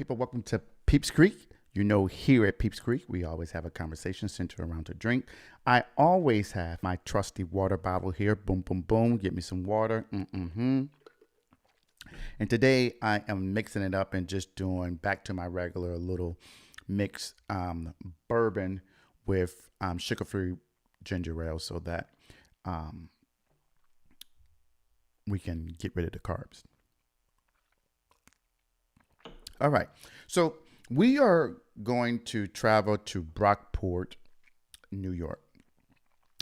people. Welcome to Peeps Creek. You know, here at Peeps Creek, we always have a conversation centered around a drink. I always have my trusty water bottle here. Boom, boom, boom. Get me some water. And today I am mixing it up and just doing back to my regular little mix bourbon with sugar-free ginger ale so that we can get rid of the carbs. All right. So we are going to travel to Brockport, New York.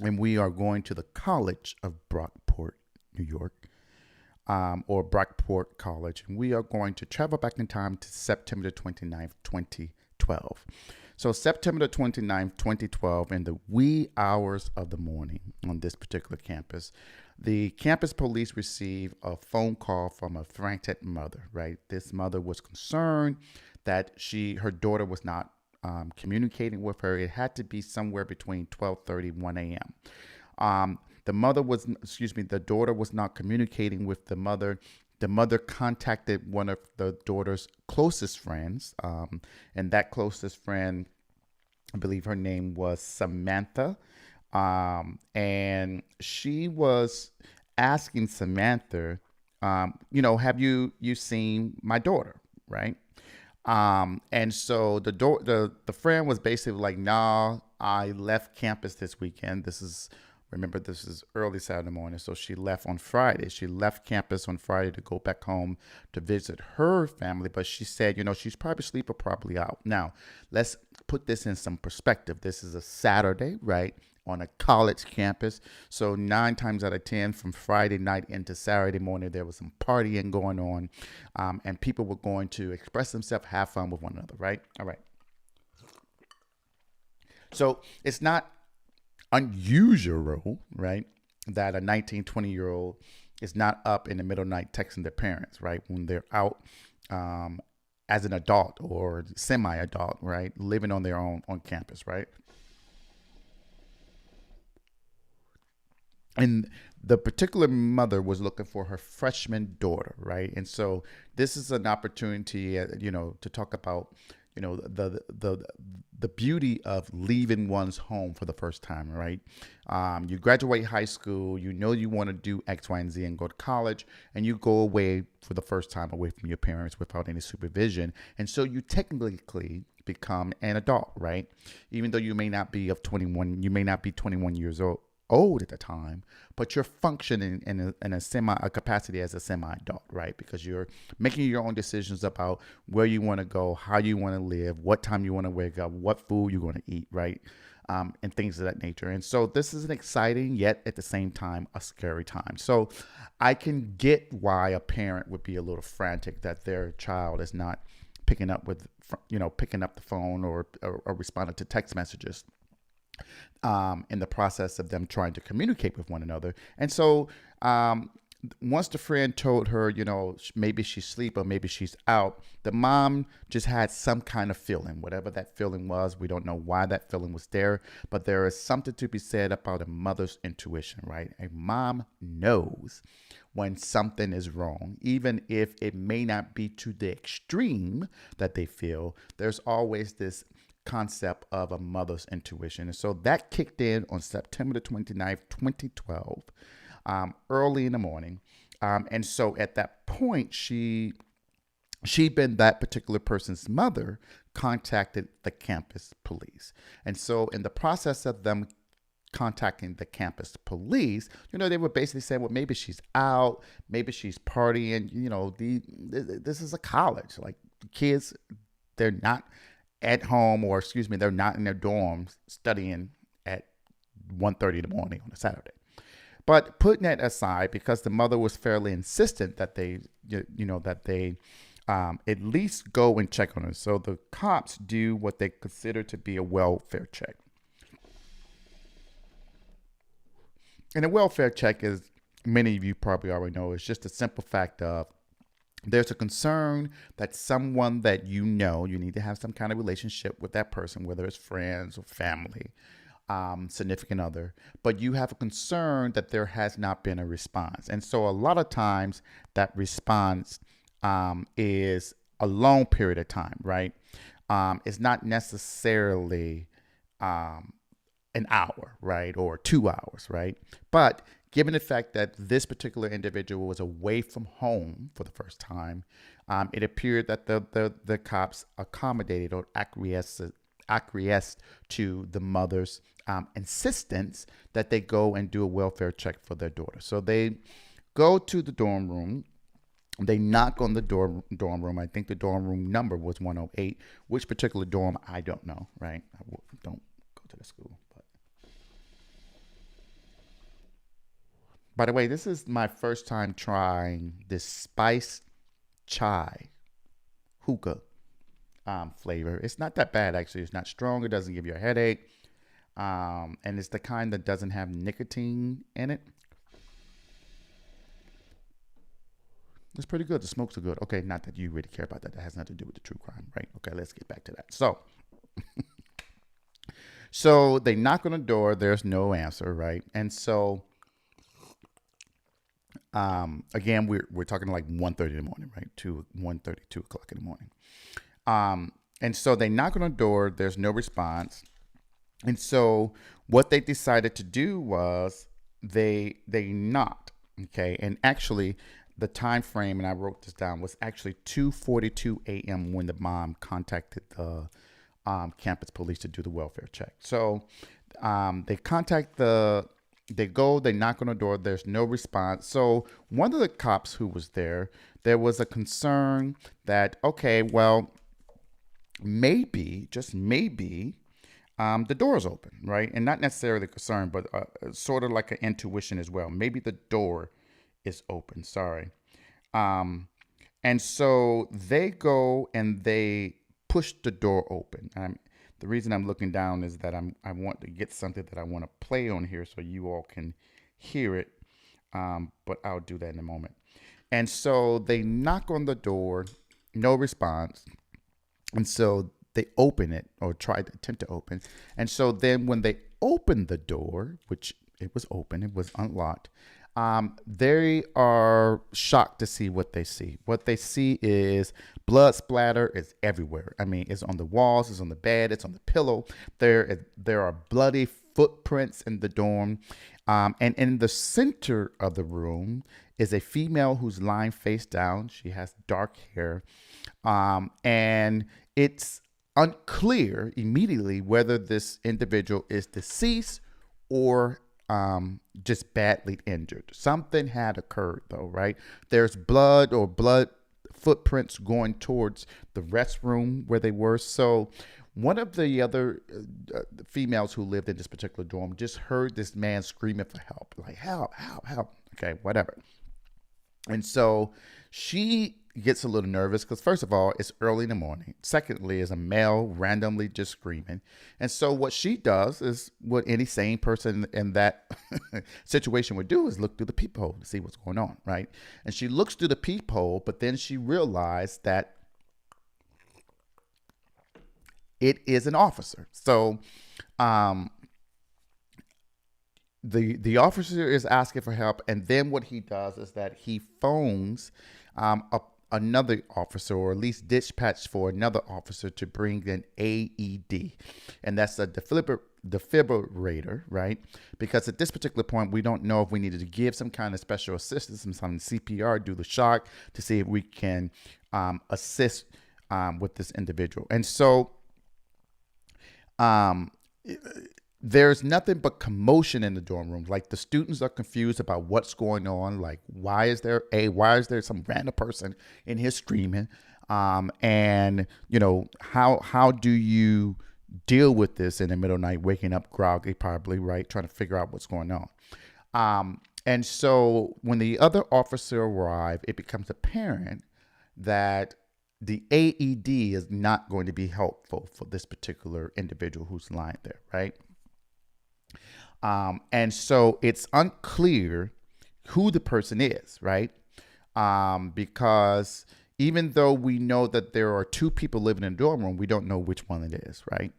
And we are going to the College of Brockport, New York, or Brockport College. And we are going to travel back in time to September the 29th, 2012. So September the 29th, 2012, in the wee hours of the morning on this particular campus, the campus police received a phone call from a frantic mother, right? This mother was concerned that her daughter was not communicating with her. It had to be somewhere between 12:30 and 1 a.m. The daughter was not communicating with the mother. The mother contacted one of the daughter's closest friends, and that closest friend, I believe her name was Samantha, and she was asking Samantha, have you seen my daughter, right? And so the friend was basically like, "Nah, I left campus this weekend. This is early Saturday morning. So she left on Friday. She left campus on Friday to go back home to visit her family. But she said, she's probably asleep or probably out." Now, let's put this in some perspective. This is a Saturday, right? On a college campus. So 9 times out of 10 from Friday night into Saturday morning, there was some partying going on. And people were going to express themselves, have fun with one another, right? All right. So it's not unusual, right, that a 19, 20-year-old is not up in the middle of the night texting their parents, right, when they're out as an adult or semi-adult, right, living on their own on campus, right? And the particular mother was looking for her freshman daughter, right? And so this is an opportunity, to talk about, the beauty of leaving one's home for the first time, right? You graduate high school, you want to do X, Y, and Z and go to college, and you go away for the first time away from your parents without any supervision. And so you technically become an adult, right? Even though you may not be 21 years old at the time, but you're functioning in a capacity as a semi-adult, right? Because you're making your own decisions about where you want to go, how you want to live, what time you want to wake up, what food you're going to eat, right? And things of that nature. And so this is an exciting, yet at the same time, a scary time. So I can get why a parent would be a little frantic that their child is not picking up the phone or responding to text messages in the process of them trying to communicate with one another. And so once the friend told her, maybe she's asleep or maybe she's out, the mom just had some kind of feeling, whatever that feeling was. We don't know why that feeling was there, but there is something to be said about a mother's intuition, right? A mom knows when something is wrong, even if it may not be to the extreme that they feel. There's always this concept of a mother's intuition. And so that kicked in on September the 29th, 2012, early in the morning. And so at that point, she'd been that particular person's mother, contacted the campus police. And so in the process of them contacting the campus police, they were basically saying, well, maybe she's out, maybe she's partying. This is a college. Like, kids, they're not at home, they're not in their dorms studying at 1:30 in the morning on a Saturday. But putting that aside, because the mother was fairly insistent that they at least go and check on her. So the cops do what they consider to be a welfare check. And a welfare check, as many of you probably already know, is just a simple fact of there's a concern that someone that you need to have some kind of relationship with that person, whether it's friends or family, significant other, but you have a concern that there has not been a response. And so a lot of times that response is a long period of time, right? It's not necessarily an hour, right? Or 2 hours, right? But given the fact that this particular individual was away from home for the first time, it appeared that the cops accommodated or acquiesced to the mother's insistence that they go and do a welfare check for their daughter. So they go to the dorm room. They knock on the dorm room. I think the dorm room number was 108. Which particular dorm, I don't know, right? Don't go to the school. But by the way, this is my first time trying this spiced chai hookah flavor. It's not that bad, actually. It's not strong. It doesn't give you a headache. And it's the kind that doesn't have nicotine in it. It's pretty good. The smokes are good. Okay, not that you really care about that. That has nothing to do with the true crime, right? Okay, let's get back to that. So they knock on the door. There's no answer, right? And so, again, we're talking like 1:30 in the morning, right? 1:30, 2 o'clock in the morning. And so they knock on the door. There's no response. And so what they decided to do was they knocked, okay? And actually, the time frame, and I wrote this down, was actually 2:42 a.m. when the mom contacted the campus police to do the welfare check. So they knock on the door. There's no response. So one of the cops who was there was a concern that, okay, well, maybe, just maybe, the door is open, right? And not necessarily concern, but sort of like an intuition as well. Maybe the door is open. Sorry. And so they go and they push the door open. The reason I'm looking down is that I want to get something that I want to play on here so you all can hear it. But I'll do that in a moment. And so they knock on the door, no response. And so they open it, or try to attempt to open. And so then when they open the door, which it was open, it was unlocked, they are shocked to see what they see. What they see is blood splatter is everywhere. I mean, it's on the walls, it's on the bed, it's on the pillow. There are bloody footprints in the dorm. And in the center of the room is a female who's lying face down. She has dark hair. And it's unclear immediately whether this individual is deceased or just badly injured. Something had occurred, though, right? There's blood footprints going towards the restroom where they were. So one of the other females who lived in this particular dorm just heard this man screaming for help, like, help, help, help. Okay, whatever. And so she gets a little nervous because, first of all, it's early in the morning. Secondly, is a male randomly just screaming. And so what she does is what any sane person in that situation would do, is look through the peephole to see what's going on, right? And she looks through the peephole, but then she realized that it is an officer. So the officer is asking for help, and then what he does is that he phones another officer, or at least dispatch for another officer to bring an AED, and that's a defibrillator, right? Because at this particular point, we don't know if we needed to give some kind of special assistance, some CPR, do the shock to see if we can assist with this individual. And so there's nothing but commotion in the dorm room. Like, the students are confused about what's going on. Like, why is there some random person in here screaming? And you know, how do you deal with this in the middle of the night, waking up groggy, probably, right? Trying to figure out what's going on. And so when the other officer arrived, it becomes apparent that the AED is not going to be helpful for this particular individual who's lying there, right? And so it's unclear who the person is, right? Because even though we know that there are two people living in a dorm room, we don't know which one it is, right?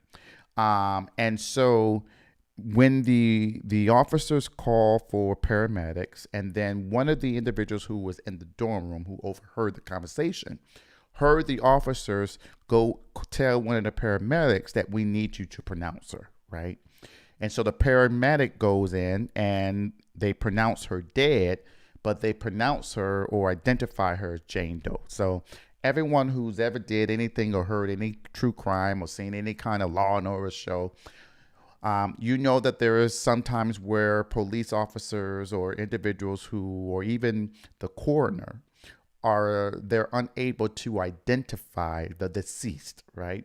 And so when the officers call for paramedics, and then one of the individuals who was in the dorm room who overheard the conversation heard the officers go tell one of the paramedics that we need you to pronounce her, right? And so the paramedic goes in and they pronounce her dead, but they pronounce her or identify her as Jane Doe. So everyone who's ever did anything or heard any true crime or seen any kind of Law and Order show, you know that there is sometimes where police officers or individuals who, or even the coroner, they're unable to identify the deceased, right?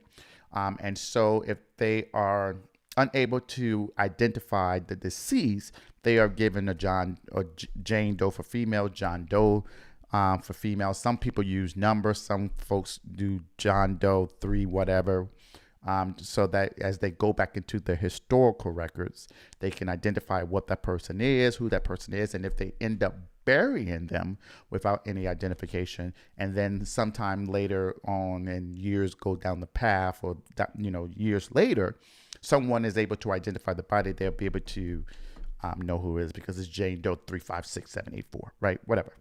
And so if they are unable to identify the deceased, they are given a Jane Doe for female, John Doe for female. Some people use numbers. Some folks do John Doe 3, whatever. So that as they go back into the historical records, they can identify what that person is, who that person is, and if they end up burying them without any identification, and then sometime later on, and years go down the path, or that, years later, someone is able to identify the body, they'll be able to know who it is because it's Jane Doe 3567884, right? Whatever.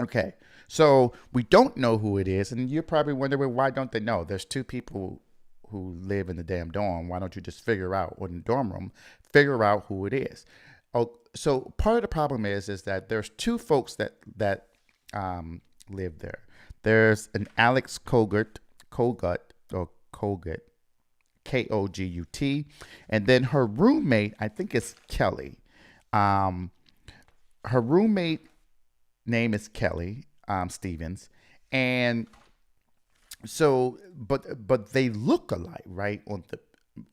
Okay, so we don't know who it is, and you're probably wondering, why don't they know? There's two people who live in the damn dorm. Why don't you just figure out, or in the dorm room, figure out who it is? Oh, so part of the problem is that there's two folks that live there. There's an Alex Kogut, Kogut, and then her roommate, I think it's Kelly. Her roommate name is Kelly Stevens, and so, but they look alike, right, on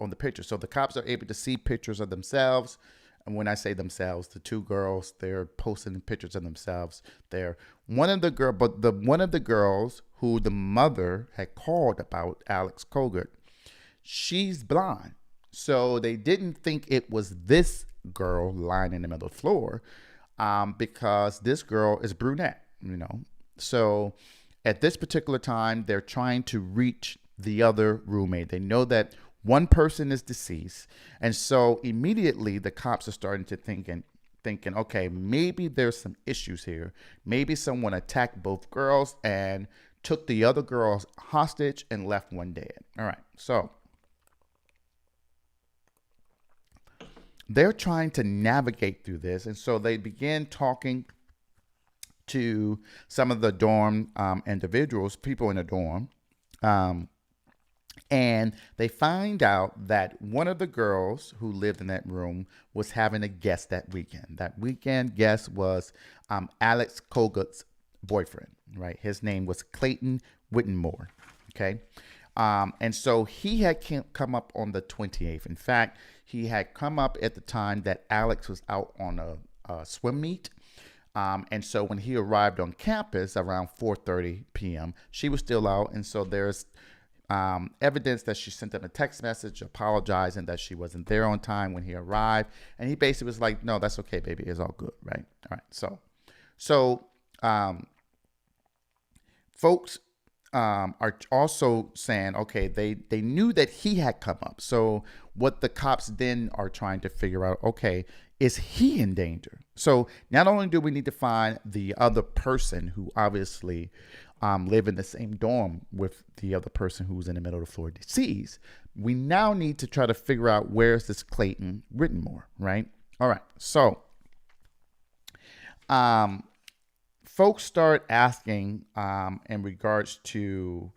the picture. So the cops are able to see pictures of themselves. And when I say themselves, the two girls, they're posting pictures of themselves. They're one of the girls who the mother had called about, Alex Kogut, she's blonde. So they didn't think it was this girl lying in the middle of the floor, because this girl is brunette, So at this particular time, they're trying to reach the other roommate. They know that one person is deceased. And so immediately the cops are starting to thinking, okay, maybe there's some issues here. Maybe someone attacked both girls and took the other girls hostage and left one dead. All right. So they're trying to navigate through this. And so they begin talking to some of the dorm individuals, people in the dorm. And they find out that one of the girls who lived in that room was having a guest that weekend. That weekend guest was Alex Kogut's boyfriend, right? His name was Clayton Whittemore, okay? And so he had come up on the 28th. In fact, he had come up at the time that Alex was out on a swim meet. And so when he arrived on campus around 4:30 p.m., she was still out. And so there's evidence that she sent him a text message apologizing that she wasn't there on time when he arrived. And he basically was like, no, that's okay, baby. It's all good, right? All right. So folks are also saying, okay, they knew that he had come up. So what the cops then are trying to figure out, okay, is he in danger? So not only do we need to find the other person who obviously live in the same dorm with the other person who's in the middle of the floor deceased, we now need to try to figure out where's this Clayton Whittemore, right? All right. So folks start asking in regards to,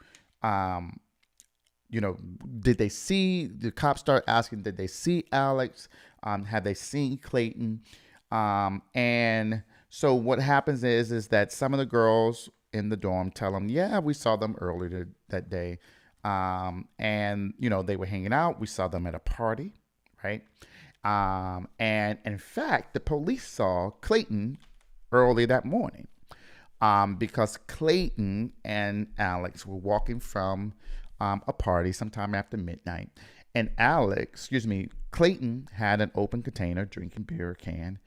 did they see, the cops start asking, did they see Alex? Have they seen Clayton? And so what happens is that some of the girls in the dorm tell them, yeah, we saw them earlier that day. And, they were hanging out. We saw them at a party, right? And in fact, the police saw Clayton early that morning, because Clayton and Alex were walking from a party sometime after midnight. And Clayton had an open container drinking beer can,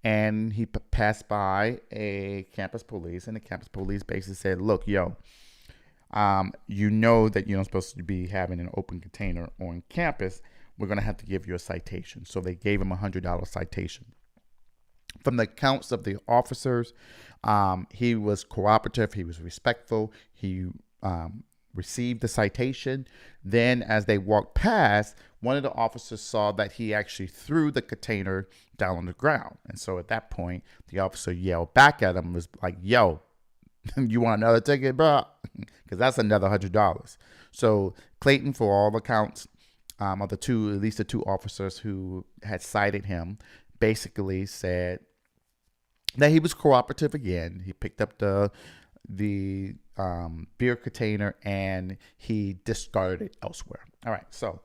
and he passed by a campus police, and the campus police basically said, look, yo, you know that you're not supposed to be having an open container on campus. We're going to have to give you a citation. So they gave him a $100 citation. From the accounts of the officers, he was cooperative. He was respectful. He received the citation. Then as they walked past, one of the officers saw that he actually threw the container down on the ground. And so at that point, the officer yelled back at him, was like, yo, you want another ticket, bro? Because that's another $100. So Clayton, for all accounts, of the two, at least the two officers who had cited him, basically said that he was cooperative again. He picked up the beer container and he discarded it elsewhere. All right, so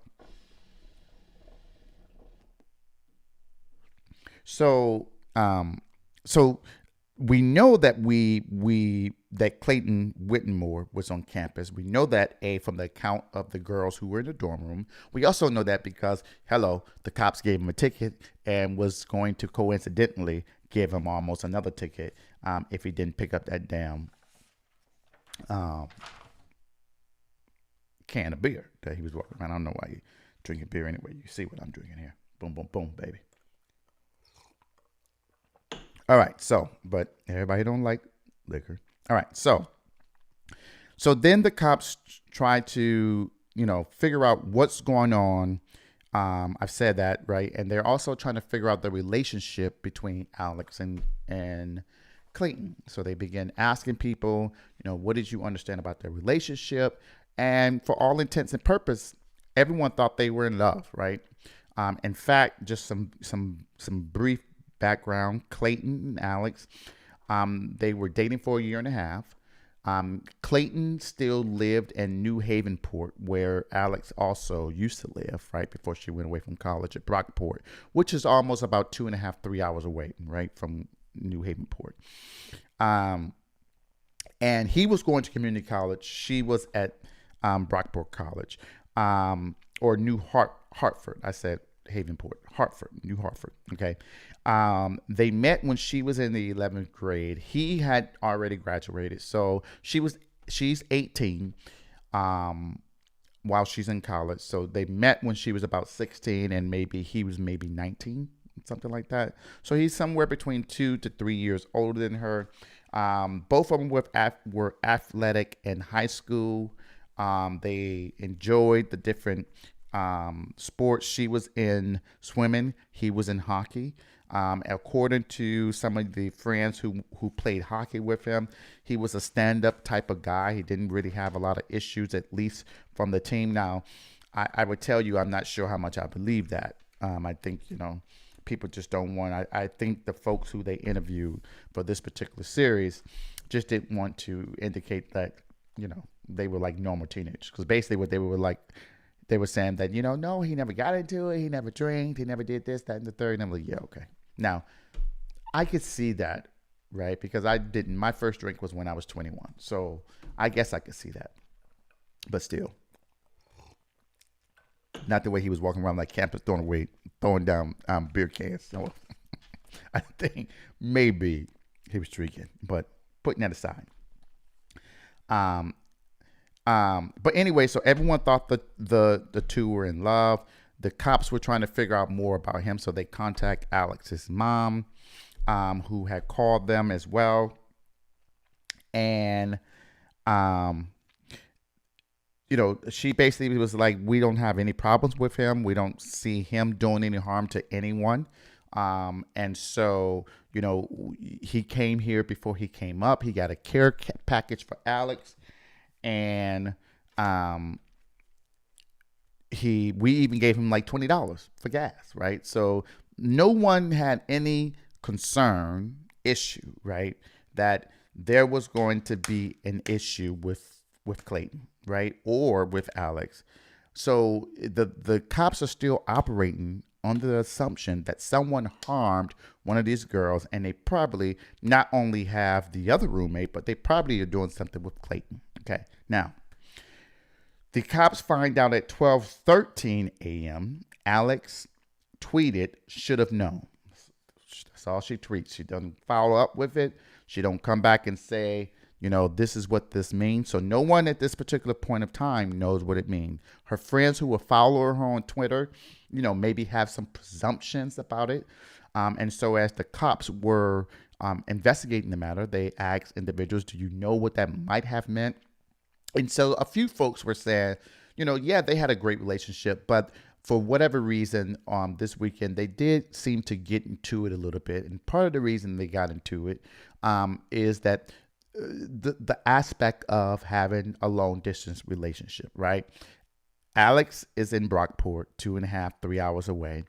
we know that that Clayton Whittemore was on campus. We know that from the account of the girls who were in the dorm room. We also know that because the cops gave him a ticket and was going to coincidentally give him almost another ticket if he didn't pick up that damn can of beer that he was walking around. I don't know why you drinking beer anyway. You see what I'm drinking here. Boom, boom, boom, baby. All right, but everybody don't like liquor. All right, so then the cops try to, figure out what's going on. I've said that, right? And they're also trying to figure out the relationship between Alex and Clayton. So they begin asking people, what did you understand about their relationship? And for all intents and purposes, everyone thought they were in love, right? In fact, just some brief background, Clayton and Alex, they were dating for a year and a half. Clayton still lived in New Havenport, where Alex also used to live, right, before she went away from college at Brockport, which is almost about 2.5, 3 hours away, right, from New Havenport. And he was going to community college. She was at Brockport College, or New Hartford. I said Havenport, New Hartford. Okay. They met when she was in the 11th grade. He had already graduated. So she's 18, while she's in college. So they met when she was about 16 and he was 19, something like that. So he's somewhere between 2 to 3 years older than her. Both of them were athletic in high school. They enjoyed the different sports. She was in swimming. He was in hockey. According to some of the friends who played hockey with him, he was a stand-up type of guy. He didn't really have a lot of issues, at least from the team. Now, I would tell you, I'm not sure how much I believe that. I think, people just don't want. I think the folks who they interviewed for this particular series just didn't want to indicate that, they were like normal teenagers. Because basically what they were like, they were saying that, no, he never got into it. He never drank. He never did this, that, and the third. And I'm like, yeah, okay. Now, I could see that, right? Because I didn't. My first drink was when I was 21. So I guess I could see that. But still, not the way he was walking around like campus throwing down beer cans. So I think maybe he was drinking, but putting that aside. But anyway, so everyone thought that the two were in love. The cops were trying to figure out more about him, so they contact Alex's mom, who had called them as well. And, she basically was like, we don't have any problems with him. We don't see him doing any harm to anyone. And so, he came here before he came up. He got a care package for Alex. And we even gave him like $20 for gas, right? So no one had any issue, right, that there was going to be an issue with Clayton, right, or with Alex. So the cops are still operating under the assumption that someone harmed one of these girls, and they probably not only have the other roommate, but they probably are doing something with Clayton. Okay, now, the cops find out at 12:13 a.m. Alex tweeted, should have known. That's all she tweets. She doesn't follow up with it. She don't come back and say, this is what this means. So no one at this particular point of time knows what it means. Her friends who will follow her on Twitter, maybe have some presumptions about it. And so as the cops were investigating the matter, they asked individuals, do you know what that might have meant? And so a few folks were saying, yeah, they had a great relationship, but for whatever reason, this weekend they did seem to get into it a little bit. And part of the reason they got into it is that the aspect of having a long distance relationship, right? Alex is in Brockport, 2.5, 3 hours away.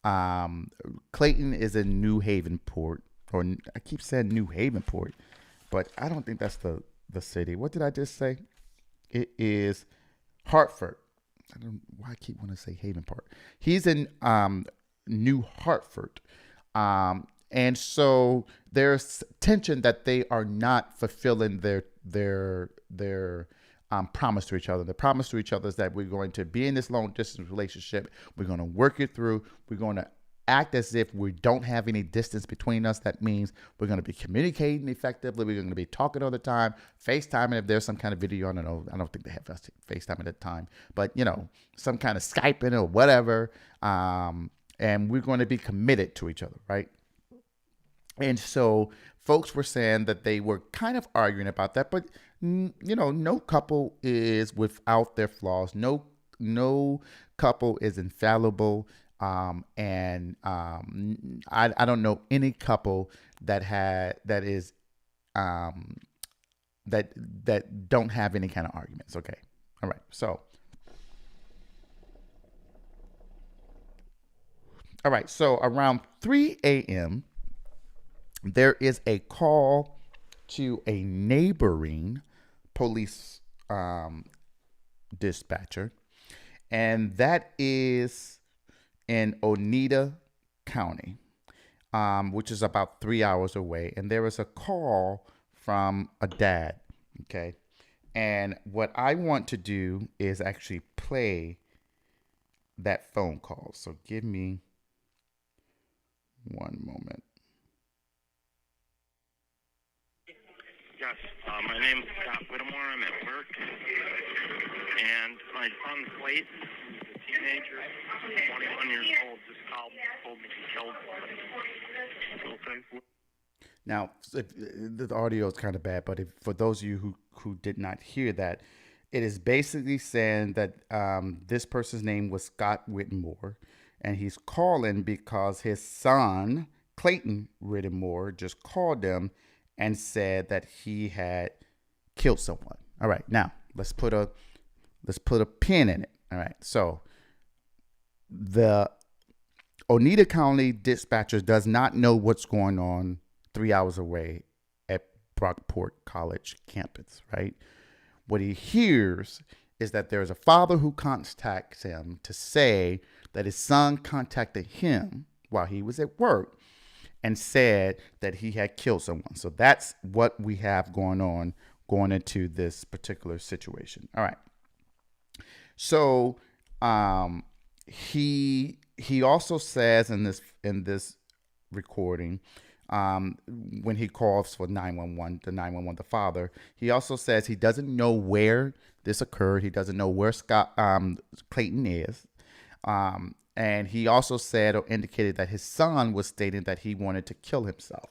Um, Clayton is in New Havenport, or I keep saying New Havenport, but I don't think that's the city. What did I just say? It is Hartford. I don't know why I keep wanting to say Havenport. He's in New Hartford. And so there's tension that they are not fulfilling their promise to each other. The promise to each other is that we're going to be in this long distance relationship. We're going to work it through. We're going to act as if we don't have any distance between us. That means we're going to be communicating effectively. We're going to be talking all the time, FaceTiming if there's some kind of video. I don't know. I don't think they have FaceTime at the time, but some kind of Skyping or whatever. And we're going to be committed to each other, right? And so folks were saying that they were kind of arguing about that, but no couple is without their flaws. No couple is infallible. I don't know any couple that is that don't have any kind of arguments. Okay. All right. So, all right. So around 3 a.m., there is a call to a neighboring police dispatcher, and that is in Oneida County, which is about 3 hours away. And there was a call from a dad. Okay. And what I want to do is actually play that phone call. So give me one moment. Yes, my name is Whittemore. I'm at work, and my son Clayton, who's a teenager, 21 years old, just called me and told me he killed somebody. Okay. Now, the audio is kind of bad, but for those of you who did not hear that, it is basically saying that this person's name was Scott Whittemore, and he's calling because his son, Clayton Whittemore, just called them and said that he had killed someone. All right, now let's put a pin in it. All right, so the Oneida County dispatcher does not know what's going on 3 hours away at Brockport College campus, right? What he hears is that there's a father who contacts him to say that his son contacted him while he was at work and said that he had killed someone. So that's what we have going into this particular situation. All right. So he also says in this recording, when he calls for 911, the father, he also says he doesn't know where this occurred. He doesn't know where Clayton is. And he also said or indicated that his son was stating that he wanted to kill himself.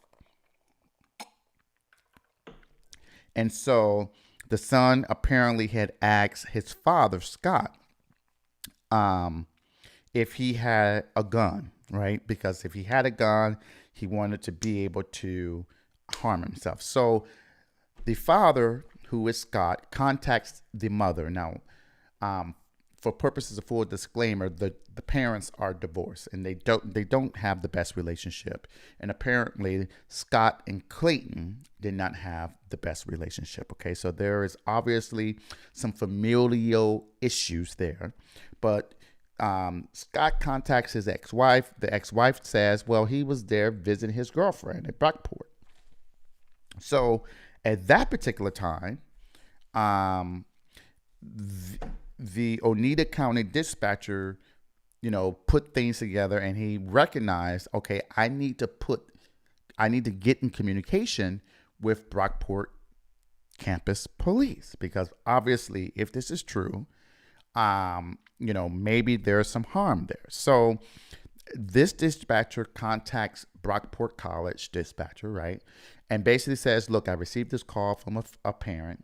And so the son apparently had asked his father, Scott, if he had a gun, right? Because if he had a gun, he wanted to be able to harm himself. So the father, who is Scott, contacts the mother. Now, for purposes of full disclaimer, the parents are divorced and they don't have the best relationship. And apparently Scott and Clayton did not have the best relationship. Okay, so there is obviously some familial issues there. But Scott contacts his ex-wife. The ex-wife says, well, he was there visiting his girlfriend at Brockport. So at that particular time, the Oneida County dispatcher, put things together, and he recognized, okay, I need to get in communication with Brockport campus police, because obviously, if this is true, maybe there's some harm there. So this dispatcher contacts Brockport College dispatcher, right? And basically says, look, I received this call from a parent.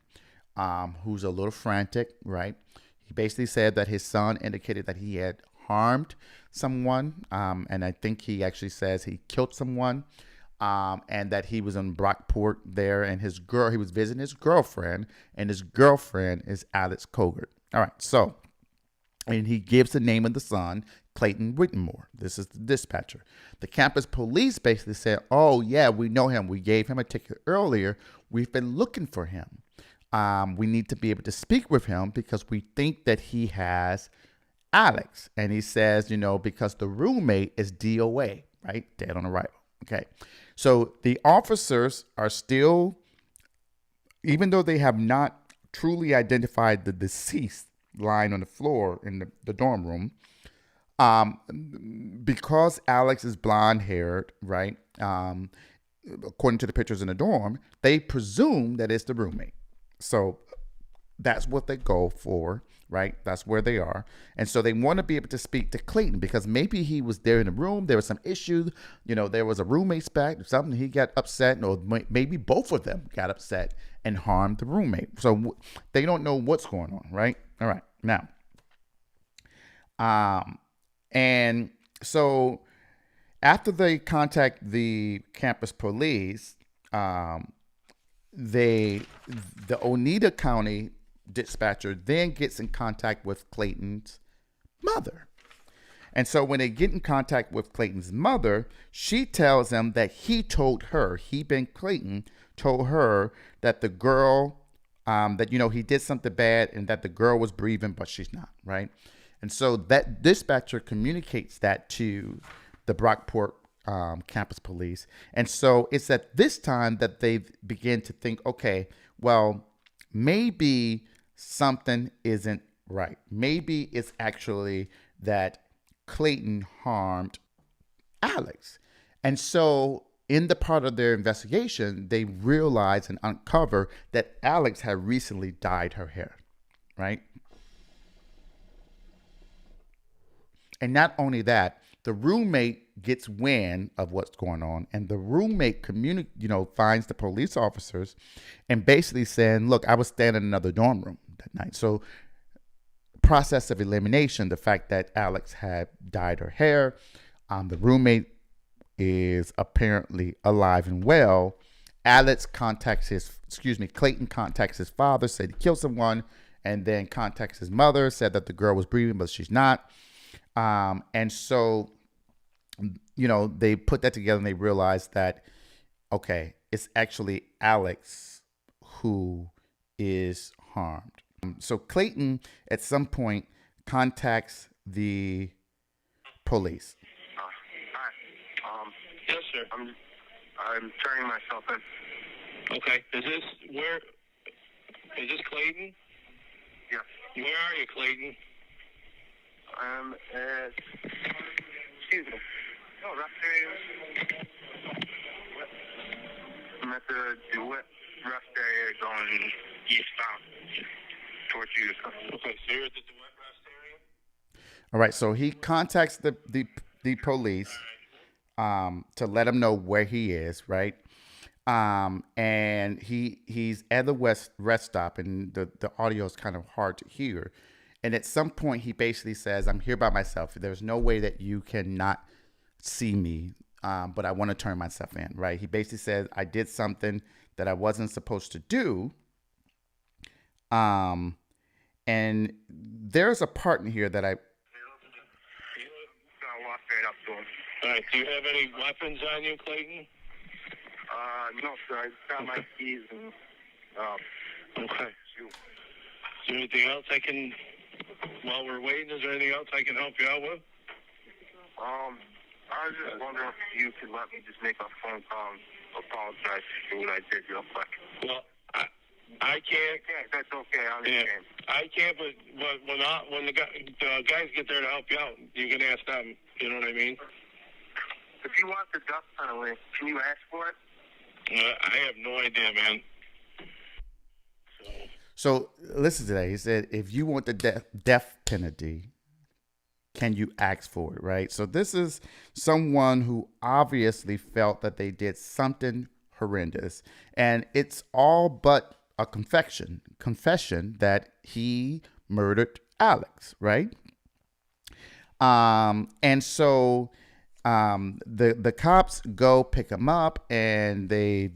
who's a little frantic, right? He basically said that his son indicated that he had harmed someone, and I think he actually says he killed someone, and that he was in Brockport there, and he was visiting his girlfriend, and his girlfriend is Alexandra Kogut. All right, so, and he gives the name of the son, Clayton Whittemore. This is the dispatcher. The campus police basically said, oh, yeah, we know him. We gave him a ticket earlier. We've been looking for him. We need to be able to speak with him because we think that he has Alex. And he says, because the roommate is DOA, right? Dead on arrival. Okay. So the officers are still, even though they have not truly identified the deceased lying on the floor in the dorm room, because Alex is blonde haired, right? According to the pictures in the dorm, they presume that it's the roommate. So that's what they go for, right? That's where they are. And so they want to be able to speak to Clayton because maybe he was there in the room. There was some issue. There was a roommate spat or something. He got upset, or maybe both of them got upset and harmed the roommate. So they don't know what's going on, right? All right. Now, and so after they contact the campus police, the Oneida County dispatcher then gets in contact with Clayton's mother. And so when they get in contact with Clayton's mother, she tells them that being Clayton, told her that the girl, he did something bad and that the girl was breathing, but she's not, right? And so that dispatcher communicates that to the Brockport campus police. And so it's at this time that they begin to think, okay, well, maybe something isn't right. Maybe it's actually that Clayton harmed Alex. And so in the part of their investigation, they realize and uncover that Alex had recently dyed her hair, right? And not only that, the roommate gets wind of what's going on, and the roommate finds the police officers and basically saying, look, I was staying in another dorm room that night. So process of elimination, the fact that Alex had dyed her hair, the roommate is apparently alive and well. Clayton contacts his father, said he killed someone, and then contacts his mother, said that the girl was breathing, but she's not. And so, they put that together and they realized that, okay, it's actually Alex who is harmed. So Clayton at some point contacts the police. Hi. Yes, sir. I'm turning myself in. Okay. Is this Clayton? Yes. Where are you, Clayton? I'm at, excuse me. Oh, rest area. I'm at the DeWitt rest area going eastbound towards you. Okay, so you're at the DeWitt rest area? All right, so he contacts the police to let him know where he is, right? And he's at the rest stop, and the audio is kind of hard to hear. And at some point, he basically says, I'm here by myself. There's no way that you cannot see me, but I want to turn myself in, right? He basically says, I did something that I wasn't supposed to do. And there's a part in here that I... walk right up to him. All right, do you have any weapons on you, Clayton? No, sir. I got my keys and, okay. shoot. Is there anything else while we're waiting, is there anything else I can help you out with? I was just wondering if you could let me just make a phone call and apologize for what I did real quick. Well, I can't. Yeah, that's okay. I understand. Yeah, I can't, but when the guys get there to help you out, you can ask them. You know what I mean? If you want the death penalty, can you ask for it? I have no idea, man. So listen to that. He said, if you want the death penalty, can you ask for it, right? So this is someone who obviously felt that they did something horrendous. And it's all but a confession that he murdered Alex, right? And so the cops go pick him up, and they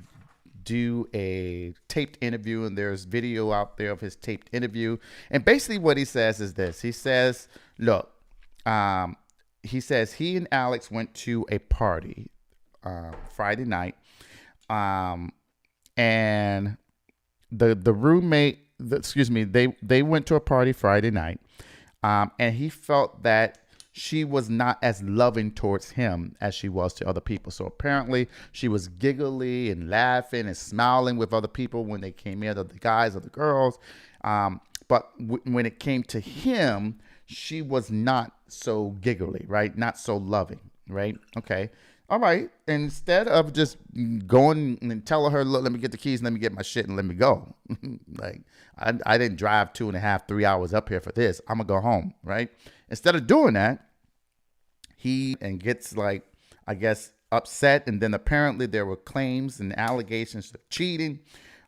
do a taped interview, and there's video out there of his taped interview. And basically what he says is this. He says, look, he says he and Alex went to a party Friday night, and the roommate, they went to a party Friday night, and he felt that she was not as loving towards him as she was to other people. So apparently she was giggly and laughing and smiling with other people when they came in, the guys or the girls. But when it came to him, she was not so giggly, right? Not so loving, right? Okay. All right. Instead of just going and telling her, look, let me get the keys and let me get my shit and let me go. Like, I didn't drive 2.5, 3 hours up here for this. I'm going to go home, right? Instead of doing that, he gets, like, I guess, upset. And then apparently there were claims and allegations of cheating.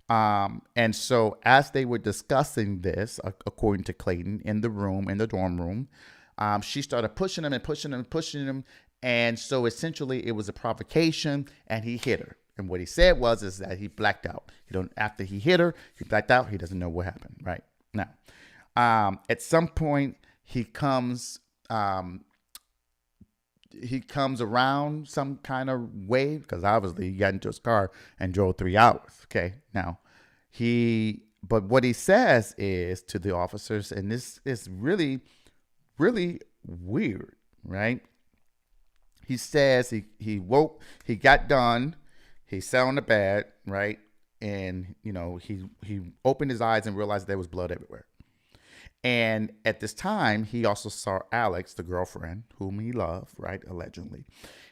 And so as they were discussing this, according to Clayton, in the dorm room, she started pushing him. And so essentially it was a provocation, and he hit her. And what he said is that he blacked out. After he hit her, he blacked out. He doesn't know what happened. Right now, at some point he comes around some kind of way, because obviously he got into his car and drove 3 hours. Okay. Now but what he says is to the officers, and this is really, really weird, right? He says he woke, he got done, he sat on the bed, right? And, he opened his eyes and realized there was blood everywhere. And at this time, he also saw Alex, the girlfriend, whom he loved, right, allegedly,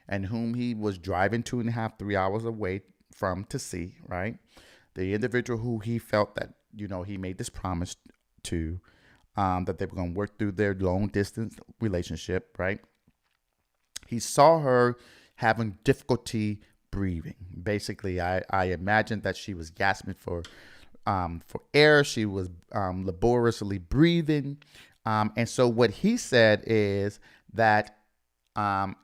and whom he was driving 2.5, 3 hours away from to see, right? The individual who he felt that, he made this promise to, that they were going to work through their long distance relationship, right? He saw her having difficulty breathing. Basically, I imagined that she was gasping for air. She was laboriously breathing. And so what he said is that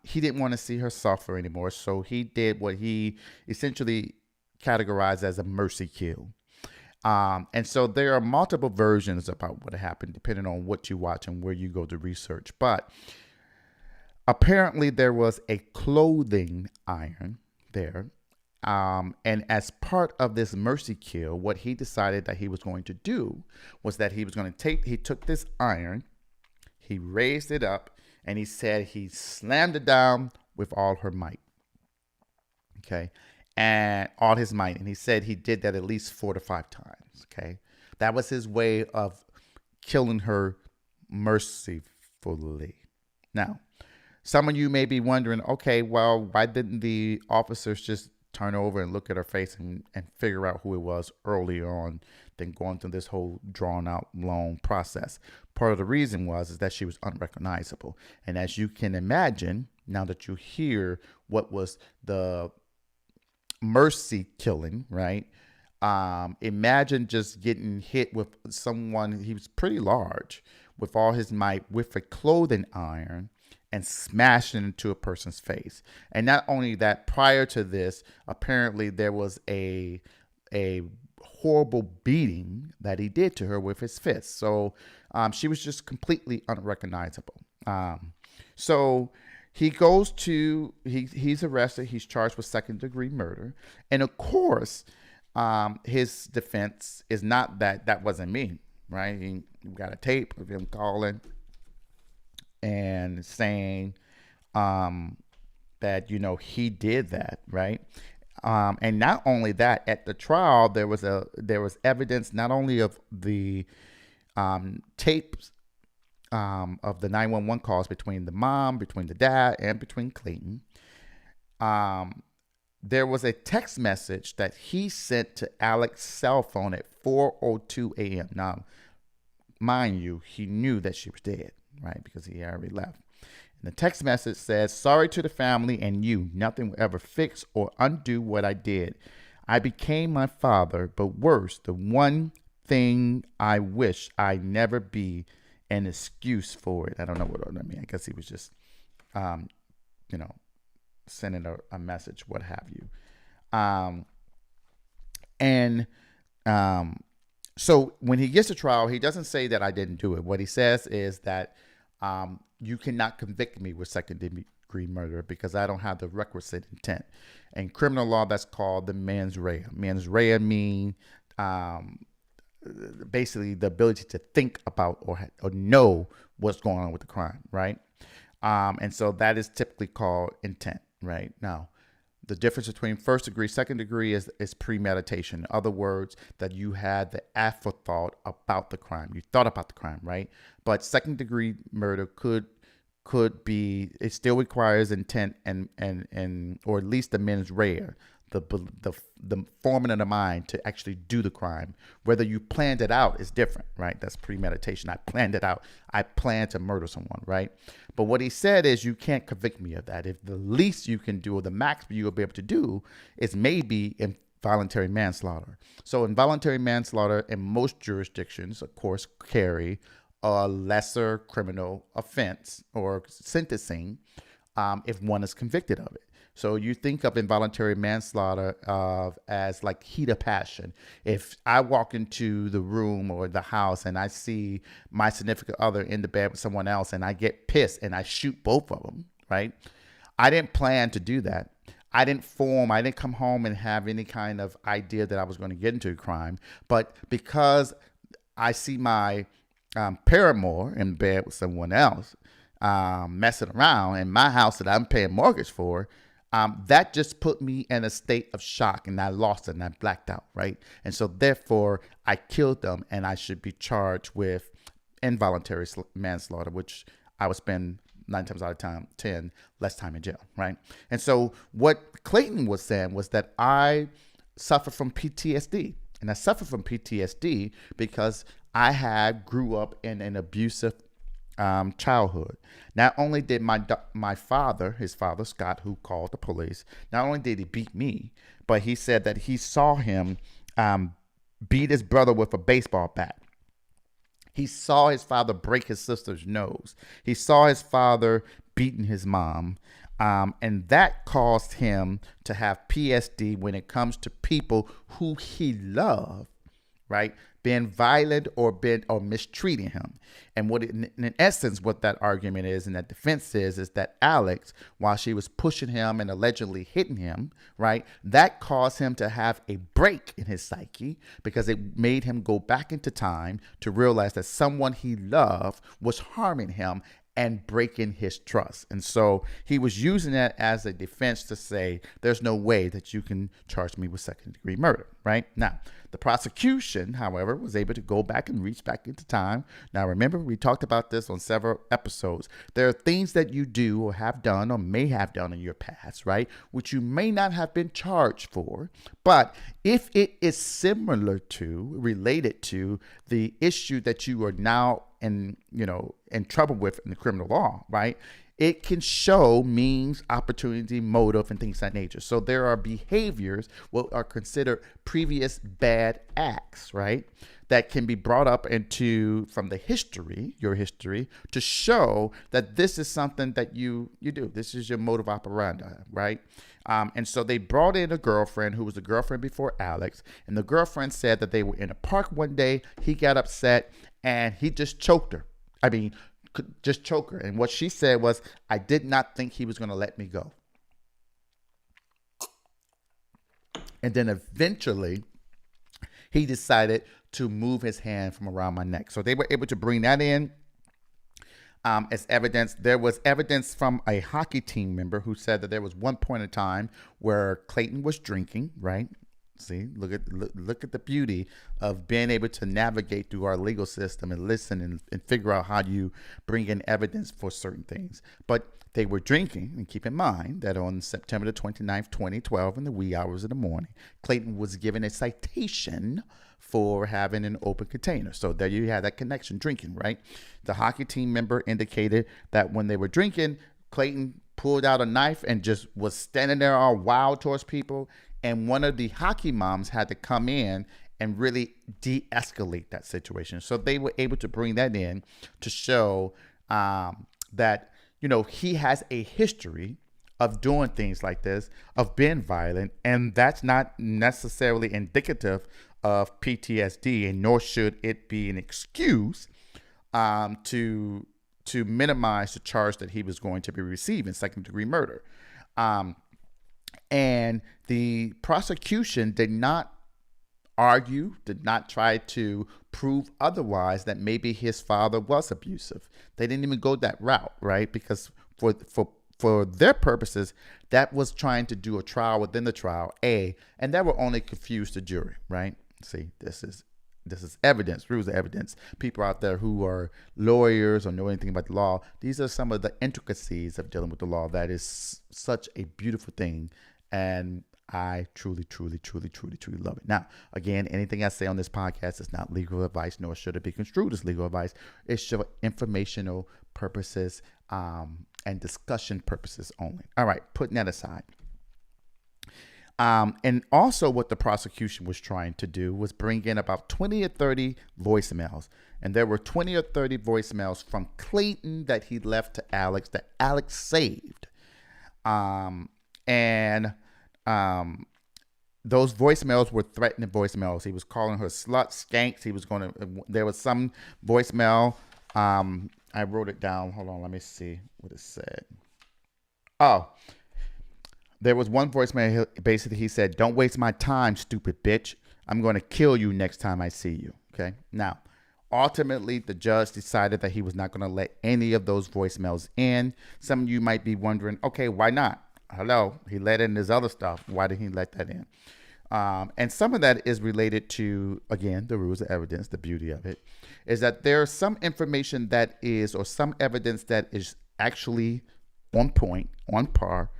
he didn't want to see her suffer anymore. So he did what he essentially categorized as a mercy kill. And so there are multiple versions about what happened, depending on what you watch and where you go to research. But apparently there was a clothing iron there. And as part of this mercy kill, what he decided that he was going to do was that he took this iron, he raised it up, and he said he slammed it down with all her might. Okay. And all his might. And he said he did that at least 4 to 5 times. Okay. That was his way of killing her mercifully. Now, some of you may be wondering, okay, well, why didn't the officers just turn over and look at her face and figure out who it was early on than going through this whole drawn out long process? Part of the reason is that she was unrecognizable. And as you can imagine, now that you hear what was the mercy killing, right? Imagine just getting hit with someone, he was pretty large, with all his might, with a clothing iron, and smashing into a person's face. And not only that, prior to this, apparently there was a horrible beating that he did to her with his fists. So she was just completely unrecognizable. So he goes to, he's arrested. He's charged with 2nd-degree murder. And of course, his defense is not that wasn't me, right? He got a tape of him calling and saying that, he did that, right? And not only that, at the trial, there was evidence not only of the tapes of the 911 calls between the mom, between the dad, and between Clayton. There was a text message that he sent to Alex's cell phone at 4:02 a.m. Now, mind you, he knew that she was dead, right? Because he already left. And the text message says, "Sorry to the family and you. Nothing will ever fix or undo what I did. I became my father, but worse, the one thing I wish I never be an excuse for it. I don't know what I mean. I guess he was just, you know, sending a message, what have you. So when he gets to trial, he doesn't say that I didn't do it. What he says is that you cannot convict me with second-degree murder because I don't have the requisite intent. In criminal law, that's called the mens rea. Mens rea mean basically the ability to think about or know what's going on with the crime, right? And so that is typically called intent, right? Now, the difference between first degree, second degree is premeditation. In other words, that you had the afterthought about the crime. You thought about the crime, right? But second degree murder could be, it still requires intent and or at least the mens rea, the forming of the mind to actually do the crime. Whether you planned it out is different, right? That's premeditation. I planned it out. I planned to murder someone, right? But what he said is you can't convict me of that. If the least you can do or the max you'll be able to do is maybe involuntary manslaughter. So involuntary manslaughter in most jurisdictions, of course, carry a lesser criminal offense or sentencing if one is convicted of it. So you think of involuntary manslaughter as like heat of passion. If I walk into the room or the house and I see my significant other in the bed with someone else and I get pissed and I shoot both of them, right? I didn't plan to do that. I didn't come home and have any kind of idea that I was going to get into a crime. But because I see my paramour in bed with someone else messing around in my house that I'm paying mortgage for, that just put me in a state of shock and I lost it and I blacked out, right? And so therefore I killed them and I should be charged with involuntary manslaughter, which I would spend 9 times out of 10 less time in jail, right? And so what Clayton was saying was that I suffer from PTSD. And I suffer from PTSD because I grew up in an abusive childhood. Not only did my father, his father, Scott, who called the police, not only did he beat me, but he said that he saw him beat his brother with a baseball bat. He saw his father break his sister's nose. He saw his father beating his mom. And that caused him to have PSD when it comes to people who he loved, right? Being violent or mistreating him. And in essence, what that argument is and that defense is that Alex, while she was pushing him and allegedly hitting him, right, that caused him to have a break in his psyche because it made him go back into time to realize that someone he loved was harming him and breaking his trust. And so he was using that as a defense to say, there's no way that you can charge me with second-degree murder, right? Now, the prosecution, however, was able to go back and reach back into time. Now, remember, we talked about this on several episodes. There are things that you do or have done or may have done in your past, right, which you may not have been charged for. But if it is related to the issue that you are now in trouble with in the criminal law, right? It can show means, opportunity, motive, and things of that nature. So there are behaviors, what are considered previous bad acts, right? That can be brought up from your history, to show that this is something that you do. This is your modus operandi, right? And so they brought in a girlfriend who was the girlfriend before Alex. And the girlfriend said that they were in a park one day. He got upset and he just choked her. Just choke her. And what she said was, I did not think he was going to let me go. And then eventually he decided to move his hand from around my neck. So they were able to bring that in as evidence. There was evidence from a hockey team member who said that there was one point in time where Clayton was drinking, right? See, look at the beauty of being able to navigate through our legal system and listen and figure out how you bring in evidence for certain things. But they were drinking, and keep in mind that on September the 29th, 2012, in the wee hours of the morning, Clayton was given a citation for having an open container. So there you have that connection, drinking, right? The hockey team member indicated that when they were drinking, Clayton pulled out a knife and just was standing there all wild towards people. And one of the hockey moms had to come in and really de-escalate that situation. So they were able to bring that in to show that, he has a history of doing things like this, of being violent, and that's not necessarily indicative of PTSD, and nor should it be an excuse to minimize the charge that he was going to be receiving, second-degree murder. And the prosecution did not argue, did not try to prove otherwise that maybe his father was abusive. They didn't even go that route, right? Because for their purposes, that was trying to do a trial within the trial, and that will only confuse the jury, right? See, this is evidence, rules of evidence. People out there who are lawyers or know anything about the law, these are some of the intricacies of dealing with the law. That is such a beautiful thing, and I truly, truly, truly, truly, truly love it. Now, again, anything I say on this podcast is not legal advice, nor should it be construed as legal advice. It's for informational purposes and discussion purposes only. All right, putting that aside. And also what the prosecution was trying to do was bring in about 20 or 30 voicemails. And there were 20 or 30 voicemails from Clayton that he left to Alex, that Alex saved. Those voicemails were threatening voicemails. He was calling her slut, skanks. There was some voicemail. I wrote it down. Hold on, let me see what it said. Oh, there was one voicemail. Basically, he said, "Don't waste my time, stupid bitch. I'm going to kill you next time I see you." Okay. Now, ultimately, the judge decided that he was not going to let any of those voicemails in. Some of you might be wondering, okay, why not? Hello, he let in his other stuff. Why did he let that in? And some of that is related to, again, the rules of evidence. The beauty of it is that there's some information that is, or some evidence that is actually on point, on par,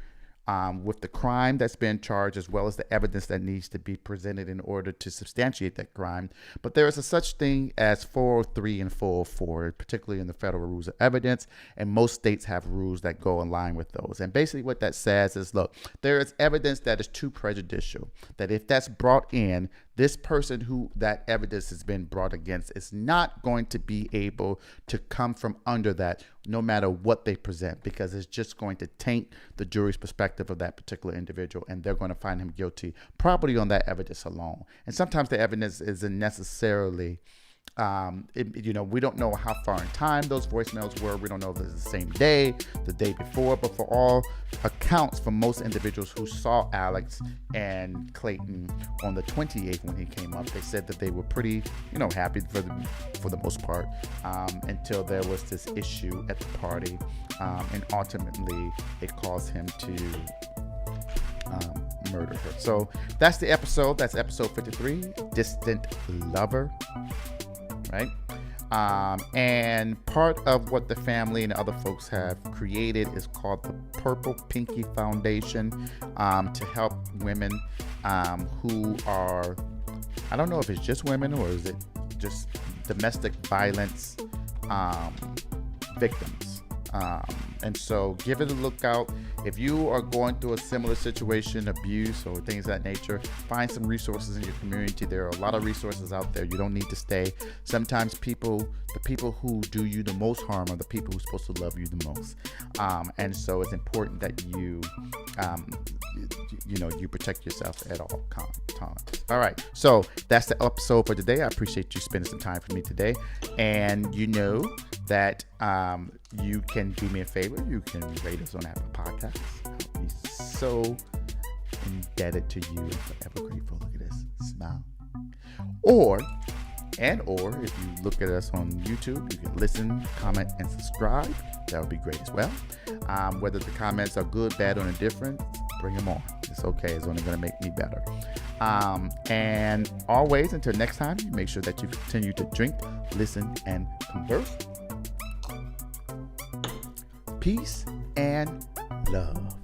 with the crime that's been charged, as well as the evidence that needs to be presented in order to substantiate that crime. But there is a such thing as 403 and 404, particularly in the federal rules of evidence, and most states have rules that go in line with those. And basically what that says is, look, there is evidence that is too prejudicial, that if that's brought in, this person who that evidence has been brought against is not going to be able to come from under that, no matter what they present, because it's just going to taint the jury's perspective of that particular individual, and they're going to find him guilty probably on that evidence alone. And sometimes the evidence isn't necessarily, we don't know how far in time those voicemails were. We don't know if it's the same day, the day before, but for all accounts from most individuals who saw Alex and Clayton on the 28th when he came up, they said that they were pretty, happy for the most part, until there was this issue at the party, and ultimately it caused him to murder her. So that's the episode. That's episode 53, Distant Lover. Right? And part of what the family and other folks have created is called the Purple Pinky Foundation, to help women who are, I don't know if it's just women or is it just domestic violence victims. And so give it a look out. If you are going through a similar situation, abuse or things of that nature, find some resources in your community. There are a lot of resources out there. You don't need to stay. Sometimes the people who do you the most harm are the people who are supposed to love you the most. And so it's important that you protect yourself at all times. All right. So that's the episode for today. I appreciate you spending some time for me today. And you know that you can do me a favor. You can rate us on Apple Podcasts. I'll be so indebted to you and forever grateful. Look at this smile. Or if you look at us on YouTube, you can listen, comment, and subscribe. That would be great as well. Whether the comments are good, bad, or indifferent, bring them on. It's okay. It's only going to make me better. And always, until next time, make sure that you continue to drink, listen, and converse. Peace and love.